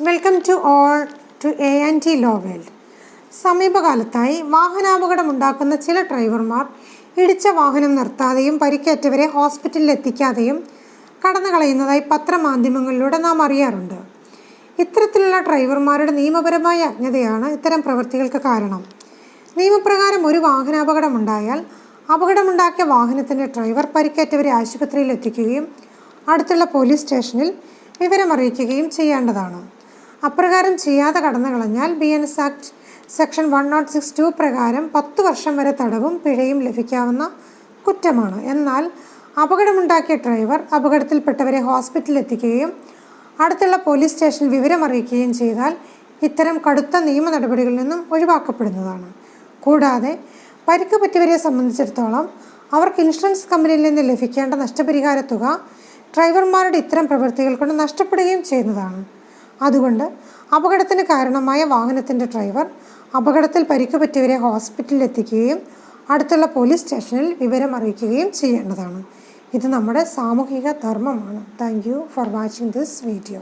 Welcome to all to A&T law world. സമീപകാലത്തായി വാഹനാപകടമുണ്ടാക്കുന്ന ചില ഡ്രൈവർമാർ ഇടിച്ച വാഹനം നിർത്താതെയും പരിക്കേറ്റവരെ ഹോസ്പിറ്റലിൽ എത്തിക്കാതെയും കടന്നു കളയുന്നതായി പത്രമാധ്യമങ്ങളിലൂടെ നാം അറിയാറുണ്ട്. ഇത്തരത്തിലുള്ള ഡ്രൈവർമാരുടെ നിയമപരമായ അജ്ഞതയാണ് ഇത്തരം പ്രവൃത്തികൾക്ക് കാരണം. നിയമപ്രകാരം ഒരു വാഹനാപകടമുണ്ടായാൽ അപകടമുണ്ടാക്കിയ വാഹനത്തിൻ്റെ ഡ്രൈവർ പരിക്കേറ്റവരെ ആശുപത്രിയിൽ എത്തിക്കുകയും അടുത്തുള്ള പോലീസ് സ്റ്റേഷനിൽ വിവരമറിയിക്കുകയും ചെയ്യേണ്ടതാണ്. അപ്രകാരം ചെയ്യാതെ കടന്നു കളഞ്ഞാൽ BNS ആക്ട് സെക്ഷൻ 106(2) പ്രകാരം 10 വർഷം വരെ തടവും പിഴയും ലഭിക്കാവുന്ന കുറ്റമാണ്. എന്നാൽ അപകടമുണ്ടാക്കിയ ഡ്രൈവർ അപകടത്തിൽപ്പെട്ടവരെ ഹോസ്പിറ്റലിൽ എത്തിക്കുകയും അടുത്തുള്ള പോലീസ് സ്റ്റേഷനിൽ വിവരമറിയിക്കുകയും ചെയ്താൽ ഇത്തരം കടുത്ത നിയമ നടപടികളിൽ നിന്നും ഒഴിവാക്കപ്പെടുന്നതാണ്. കൂടാതെ പരിക്ക് പറ്റിയവരെ സംബന്ധിച്ചിടത്തോളം അവർക്ക് ഇൻഷുറൻസ് കമ്പനിയിൽ നിന്ന് ലഭിക്കേണ്ട നഷ്ടപരിഹാര തുക ഡ്രൈവർമാരുടെ ഇത്തരം പ്രവൃത്തികൾ കൊണ്ട് നഷ്ടപ്പെടുകയും ചെയ്യുന്നതാണ്. അതുകൊണ്ട് അപകടത്തിന് കാരണമായ വാഹനത്തിൻ്റെ ഡ്രൈവർ അപകടത്തിൽ പരിക്ക് പറ്റിയവരെ ഹോസ്പിറ്റലിൽ എത്തിക്കുകയും അടുത്തുള്ള പോലീസ് സ്റ്റേഷനിൽ വിവരം അറിയിക്കുകയും ചെയ്യേണ്ടതാണ്. ഇത് നമ്മുടെ സാമൂഹിക ധർമ്മമാണ്. Thank you for watching this video.